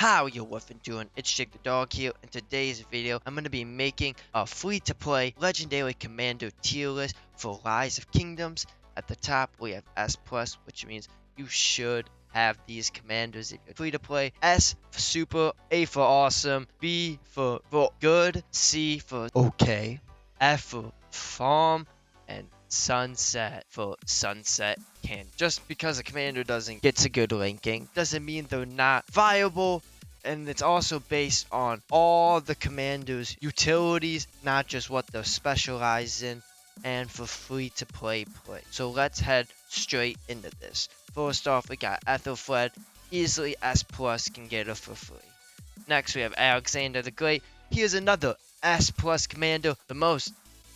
How you woofin doing? It's Jake the Dog here. In today's video, I'm going to be making a free-to-play legendary commando tier list for Rise of Kingdoms. At the top, we have S+, which means you should have these commandos if you're free-to-play. S for super, A for awesome, B for good, C for okay, F for farm, and Sunset for Sunset can. Just because a commander doesn't get a good ranking doesn't mean they're not viable, and it's also based on all the commanders' utilities, not just what they're specialized in, and for free to play. So let's head straight into this. First off, we got Ethel Fred, easily S+, can get her for free. Next we have Alexander the Great. He is another S+ commander, the most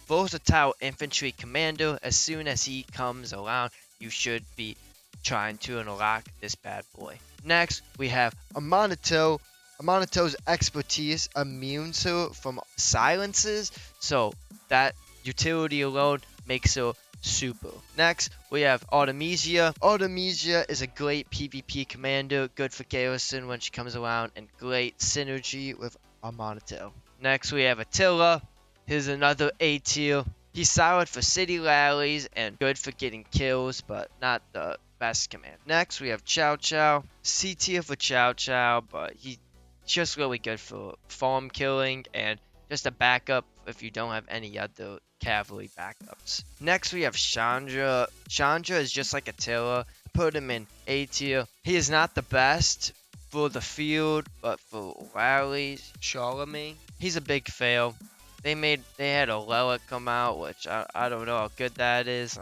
versatile infantry commando. As soon as he comes around, you should be trying to unlock this bad boy. Next, we have Minamoto. Minamoto's expertise immune from silences, so that utility alone makes her super. Next, we have Artemisia. Artemisia is a great PvP commander, good for garrison when she comes around, and great synergy with Minamoto. Next, we have Attila. Here's another A tier. He's solid for city rallies and good for getting kills, but not the best command. Next, we have Chow Chow. C tier for Chow Chow, but he's just really good for farm killing and just a backup if you don't have any other cavalry backups. Next, we have Chandra. Chandra is just like Attila. Put him in A tier. He is not the best for the field, but for rallies, Charlemagne, he's a big fail. They had a relic come out, which I don't know how good that is.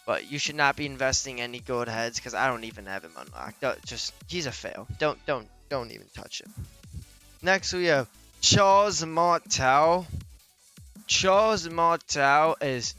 But you should not be investing any gold heads because I don't even have him unlocked. He's a fail. Don't even touch him. Next we have Charles Martel. Charles Martel is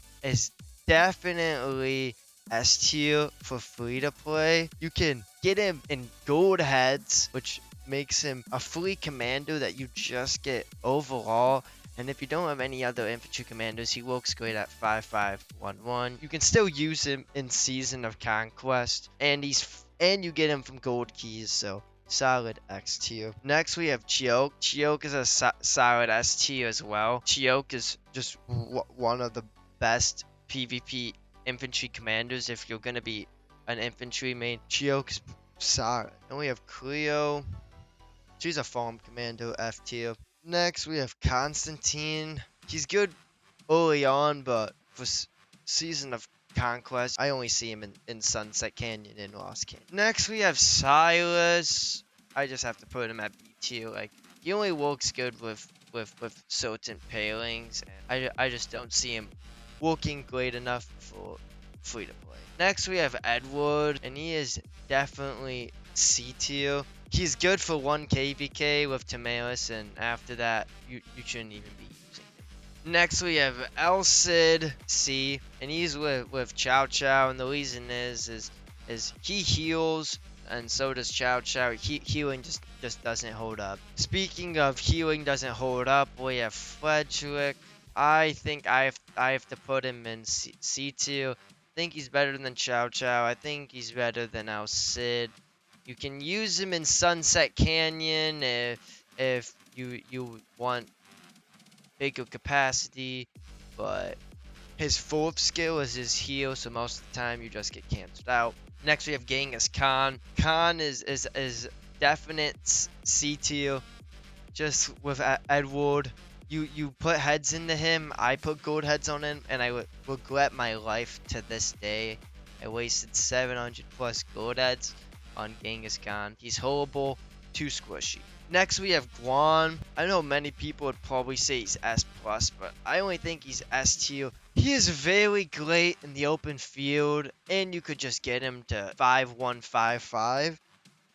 definitely S tier for free to play. You can get him in gold heads, which makes him a free commander that you just get overall. And if you don't have any other infantry commanders, he works great at 5511. You can still use him in Season of Conquest, and you get him from gold keys, so solid X tier. Next we have Chioke. Chioke is a solid S tier as well. Chioke is just one of the best PvP infantry commanders if you're gonna be an infantry main. Chioke is solid. And we have Cleo. She's a farm commando, F tier. Next, we have Constantine. He's good early on, but for Season of Conquest, I only see him in Sunset Canyon and Lost Canyon. Next, we have Silas. I just have to put him at B tier. Like, he only works good with certain pairings, and I just don't see him working great enough for free to play. Next, we have Edward, and he is definitely C tier. He's good for 1 KVK with Timaeus, and after that, you shouldn't even be using him. Next, we have El Cid C, and he's with Chow Chow, and the reason is he heals, and so does Chow Chow. Healing just doesn't hold up. Speaking of healing doesn't hold up, we have Frederick. I think I have to put him in C tier. I think he's better than Chow Chow. I think he's better than El Cid. You can use him in Sunset Canyon if you want bigger capacity, but his 4th skill is his heal, so most of the time you just get cancelled out. Next we have Genghis Khan. Khan is definite C tier. Just with Edward, you put heads into him. I put gold heads on him, and I would regret my life to this day. I wasted 700 plus gold heads on Genghis Khan. He's horrible, too squishy. Next we have Guan. I know many people would probably say he's S+, but I only think he's S tier. He is very great in the open field, and you could just get him to 5155,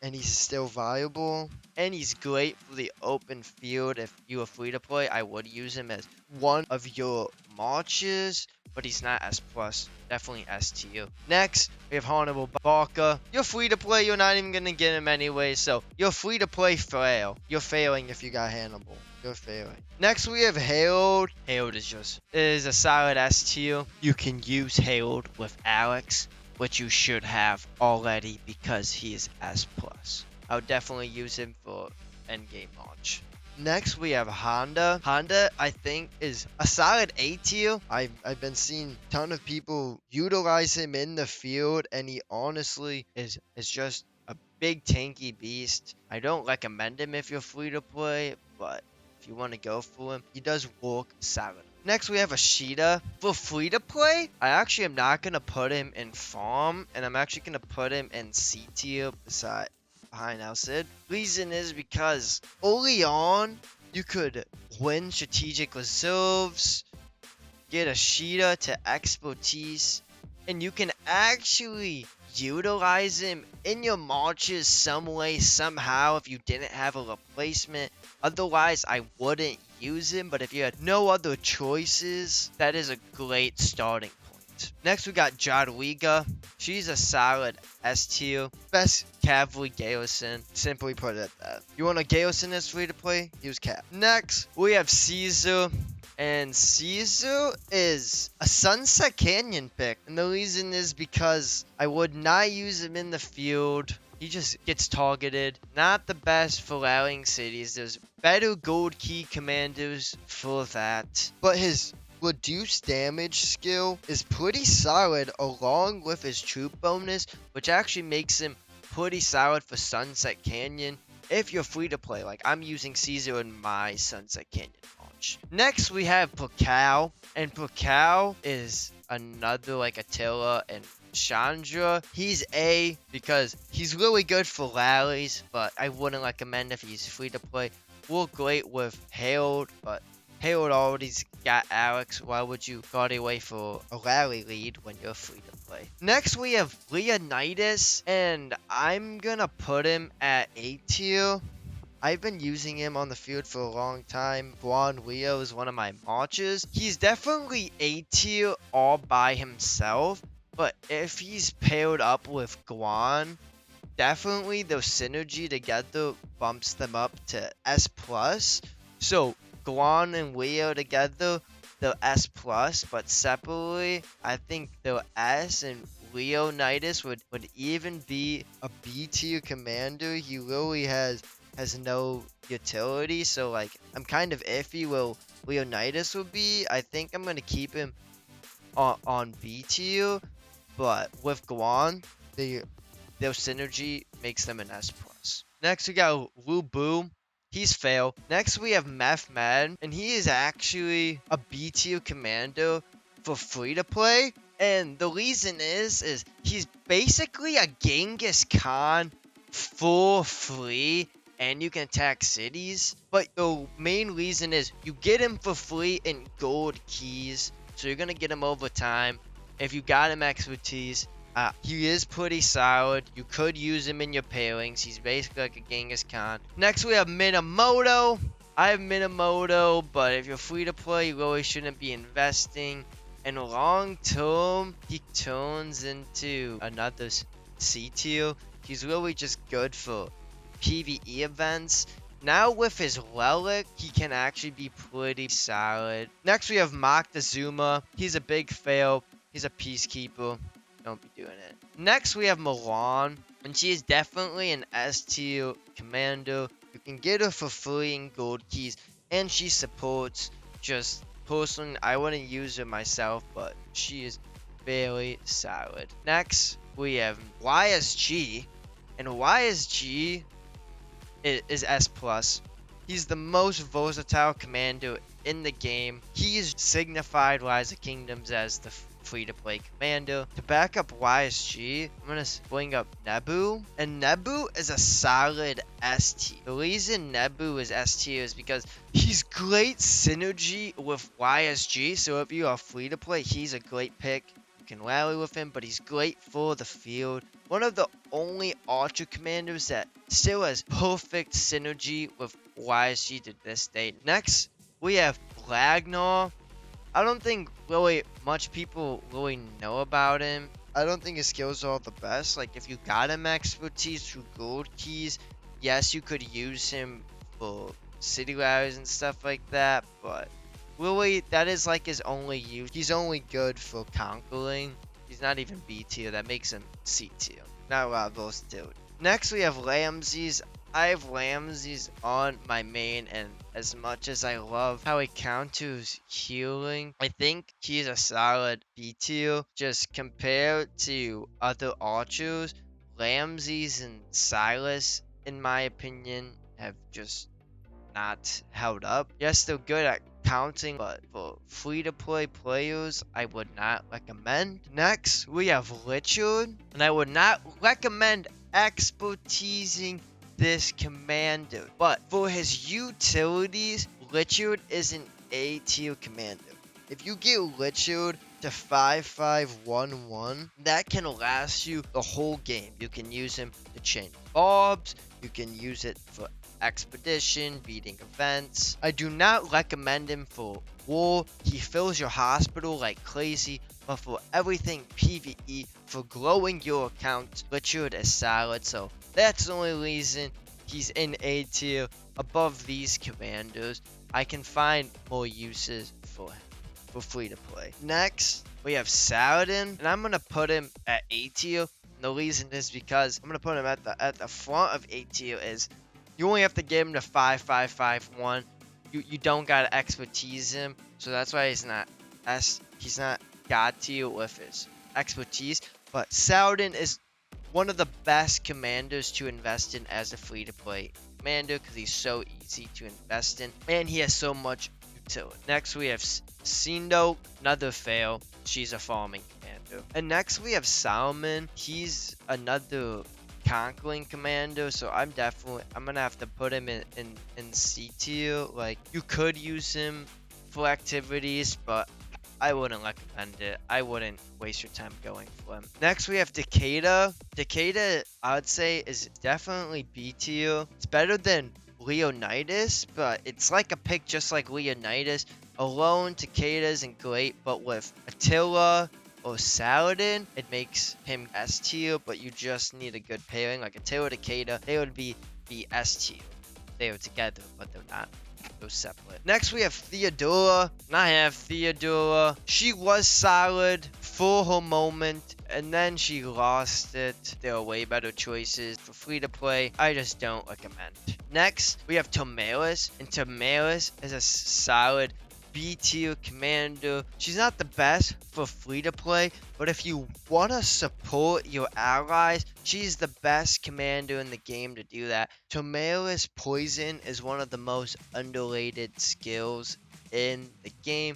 and he's still viable. And he's great for the open field. If you are free to play, I would use him as one of your marches, but he's not S+. Definitely S tier. Next, we have Hannibal Barca. You're free to play, you're not even gonna get him anyway, so you're free to play fail. You're failing if you got Hannibal. You're failing. Next, we have Harold. Harold is a solid S tier. You can use Harold with Alex, which you should have already because he is S+. I would definitely use him for endgame launch. Next, we have Honda. Honda, I think, is a solid A tier. I've been seeing a ton of people utilize him in the field, and he honestly is just a big tanky beast. I don't recommend him if you're free to play, but if you want to go for him, he does work solid. Next, we have a Cheetah. For free to play, I actually am not going to put him in farm, and I'm actually going to put him in C tier beside behind Alcid. Reason is because early on, you could win strategic reserves, get a Cheetah to expertise, and you can actually utilize him in your marches some way, somehow, if you didn't have a replacement. Otherwise, I wouldn't use him, but if you had no other choices, that is a great starting point. Next, we got Wiega. She's a solid S tier. Best cavalry garrison. Simply put it at that. You want a garrison that's free to play? Use Cav. Next, we have Caesar. And Caesar is a Sunset Canyon pick. And the reason is because I would not use him in the field. He just gets targeted. Not the best for rallying cities. There's better gold key commanders for that. But his reduced damage skill is pretty solid along with his troop bonus, which actually makes him pretty solid for Sunset Canyon if you're free to play. Like, I'm using Caesar in my Sunset Canyon launch. Next, we have Pacao, and Pacao is another like Attila and Chandra. He's A because he's really good for rallies, but I wouldn't recommend if he's free to play. Work great with Harold, but Harold already's got Alex. Why would you guard away for a rally lead when you're free to play? Next, we have Leonidas, and I'm gonna put him at A tier. I've been using him on the field for a long time. Guan Leo is one of my marches. He's definitely A tier all by himself, but if he's paired up with Guan, definitely their synergy together bumps them up to S+. So Guan and Leo together, they're S+, but separately, I think they're S, and Leonidas would even be a B tier commander. He really has no utility, so like I'm kind of iffy where Leonidas will be. I think I'm gonna keep him on B tier, but with Guan, their synergy makes them an S+. Next, we got Wubu. He's fail. Next, we have Methman, and he is actually a B tier commander for free to play. And the reason is he's basically a Genghis Khan for free, and you can attack cities. But the main reason is you get him for free in gold keys, so you're gonna get him over time. If you got him expertise, he is pretty solid. You could use him in your pairings. He's basically like a Genghis Khan. Next, we have Minamoto. I have Minamoto, but if you're free to play, you really shouldn't be investing. And long term, he turns into another C tier. He's really just good for PvE events. Now with his relic, he can actually be pretty solid. Next, we have Moctezuma. He's a big fail. He's a peacekeeper. Don't be doing it. Next, we have Milan, and she is definitely an S tier commander. You can get her for free in gold keys, and she supports. Just personally, I wouldn't use her myself, but she is very solid. Next, we have YSG, and YSG is S+. He's the most versatile commander in the game. He is signified Rise of Kingdoms as the free-to-play commander. To back up YSG, I'm going to bring up Nebu. And Nebu is a solid S tier. The reason Nebu is S tier is because he's great synergy with YSG. So if you are free-to-play, he's a great pick. You can rally with him, but he's great for the field. One of the only Archer commanders that still has perfect synergy with YSG to this day. Next, we have Ragnar. I don't think really much people really know about him. I don't think his skills are all the best. Like, if you got him expertise through gold keys, yes, you could use him for city rallies and stuff like that, but really, that is like his only use. He's only good for conquering. He's not even B tier. That makes him C tier. Not a lot of versatility. Next, we have Ramses. I have Ramses on my main, and as much as I love how he counters healing, I think he's a solid B tier. Just compared to other archers, Ramses and Silas, in my opinion, have just not held up. Yes, they're good at counting, but for free-to-play players, I would not recommend. Next, we have Richard, and I would not recommend expertising this commander, but for his utilities, Richard is an A tier commander. If you get Richard to 5511, that can last you the whole game. You can use him to chain bombs, you can use it for expedition, beating events. I do not recommend him for war. He fills your hospital like crazy, but for everything PvE, for growing your account, Richard is solid, so that's the only reason he's in A tier above these commanders. I can find more uses for him for free to play. Next, we have Saladin, and I'm gonna put him at A tier. The reason is because I'm gonna put him at the front of A tier is you only have to give him to 5551. You don't gotta expertise him, so that's why he's not god tier with his expertise. But Saladin is one of the best commanders to invest in as a free-to-play commander because he's so easy to invest in and he has so much utility. Next we have Sindo, another fail. She's a farming commander. And next we have Salmon. He's another conquering commander, so I'm gonna have to put him in C tier. Like, you could use him for activities, but I wouldn't recommend it. I wouldn't waste your time going for him. Next, we have Takeda. Takeda, I would say, is definitely B tier. It's better than Leonidas, but it's like a pick just like Leonidas. Alone, Takeda isn't great, but with Attila or Saladin, it makes him S tier, but you just need a good pairing. Like Attila, Takeda, they would be S tier. They were together, but they're not. They're separate. Next, we have Theodora. And I have Theodora. She was solid for her moment, and then she lost it. There are way better choices for free to play. I just don't recommend. Next, we have Tomalis, and Tomalis is a solid B tier commander. She's not the best for free to play, but if you want to support your allies, she's the best commander in the game to do that. Tomalis Poison is one of the most underrated skills in the game,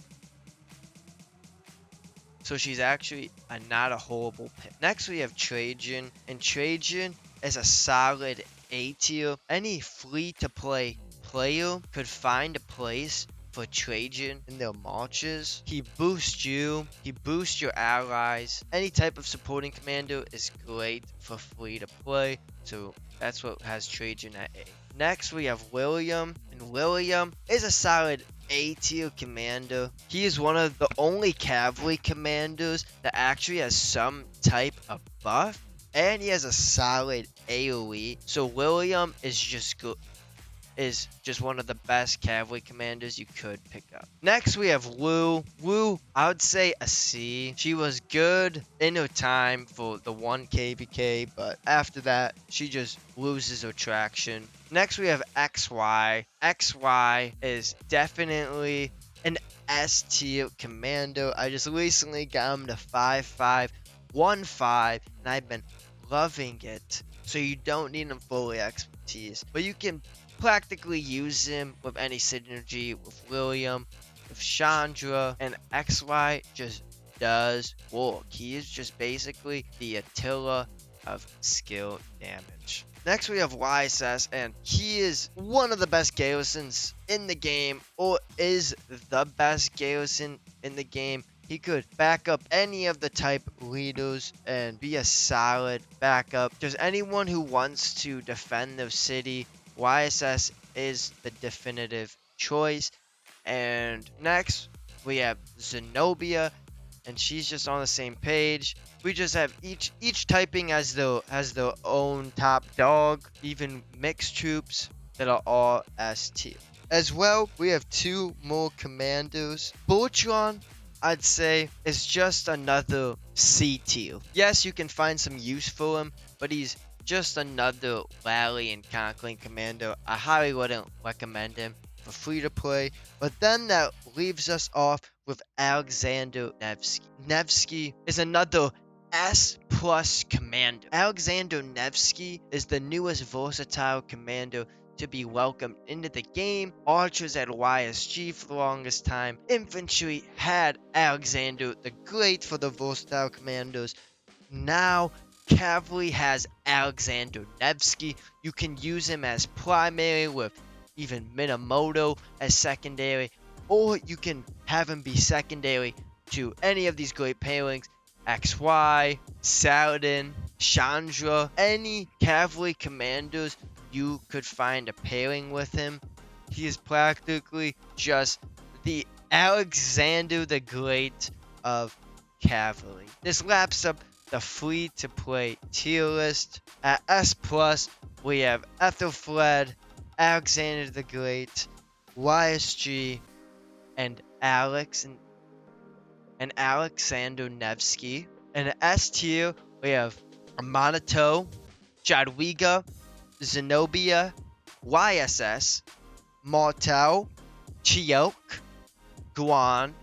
so she's actually not a horrible pick. Next we have Trajan, and Trajan is a solid A tier. Any free to play player could find a place for Trajan in their marches. He boosts you, he boosts your allies. Any type of supporting commander is great for free to play, so that's what has Trajan at A. Next we have William, and William is a solid A tier commander. He is one of the only cavalry commanders that actually has some type of buff, and he has a solid AoE, so William is just one of the best cavalry commanders you could pick up. Next, we have Wu. Wu, I would say a C. She was good in her time for the 1 KVK, but after that, she just loses her traction. Next, we have XY. XY is definitely an S tier commander. I just recently got him to 5515, and I've been loving it. So you don't need him fully expertise, but you can practically use him with any synergy with William, with Chandra, and XY just does work. He is just basically the Attila of skill damage. Next we have YSS, and he is one of the best garrisons in the game, or is the best garrison in the game. He could back up any of the type leaders and be a solid backup. Just anyone who wants to defend their city, YSS is the definitive choice. And next, we have Zenobia, and she's just on the same page. We just have each typing has their own top dog, even mixed troops that are all S tier. As well, we have 2 more commanders. Beltron, I'd say, is just another C tier. Yes, you can find some use for him, but he's just another rally and conquering commando. I highly wouldn't recommend him for free to play. But then that leaves us off with Alexander Nevsky. Nevsky is another S plus commando. Alexander Nevsky is the newest versatile commando to be welcomed into the game. Archers had YSG for the longest time. Infantry had Alexander the Great for the versatile commandos. Now cavalry has Alexander Nevsky. You can use him as primary with even Minamoto as secondary, or you can have him be secondary to any of these great pairings. XY, Saladin, Chandra, any cavalry commanders you could find a pairing with him. He is practically just the Alexander the Great of cavalry. This wraps up the free to play tier list. At S+, we have Ethel Fred, Alexander the Great, YSG, and Alexander Nevsky. In the S tier, we have Minamoto, Wiega, Zenobia, YSS, Martel, Cleo, Guan,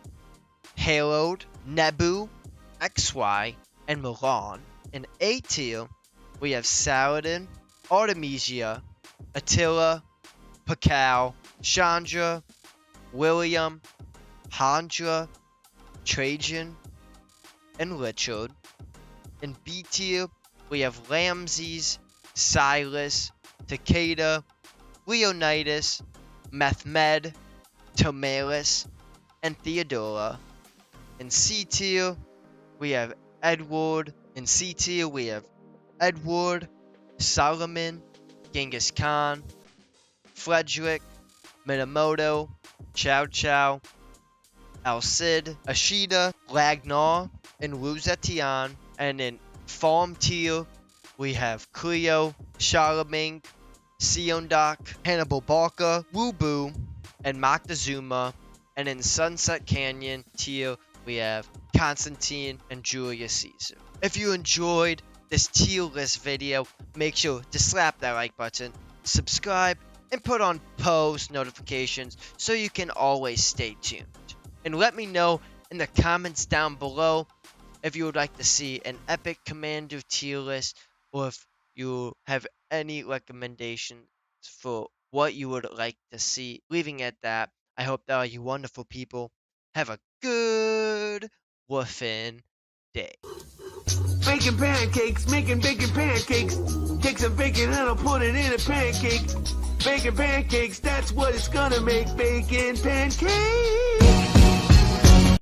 Haloed, Nebu, XY, and Milan. In A tier, we have Saladin, Artemisia, Attila, Pacao, Chandra, William, Chandra, Trajan, and Richard. In B tier, we have Ramses, Silas, Takeda, Leonidas, Methman, Tomalis, and Theodora. In C tier, we have Edward. In C tier, we have Edward, Solomon, Genghis Khan, Frederick, Minamoto, Chow Chow, Al Cid, Ashida, Ragnar, and Ruzetian. And in Farm tier, we have Cleo, Charlemagne, Seondak, Hannibal Barca, Wubu, and Moctezuma. And in Sunset Canyon tier, we have Constantine and Julius Caesar. If you enjoyed this tier list video, make sure to slap that like button, subscribe, and put on post notifications so you can always stay tuned. And let me know in the comments down below if you would like to see an epic commander tier list, or if you have any recommendations for what you would like to see. Leaving at that, I hope that all you wonderful people have a good woofin day. Bacon pancakes, making bacon pancakes. Take some bacon and I'll put it in a pancake. Bacon pancakes, that's what it's gonna make. Bacon pancakes.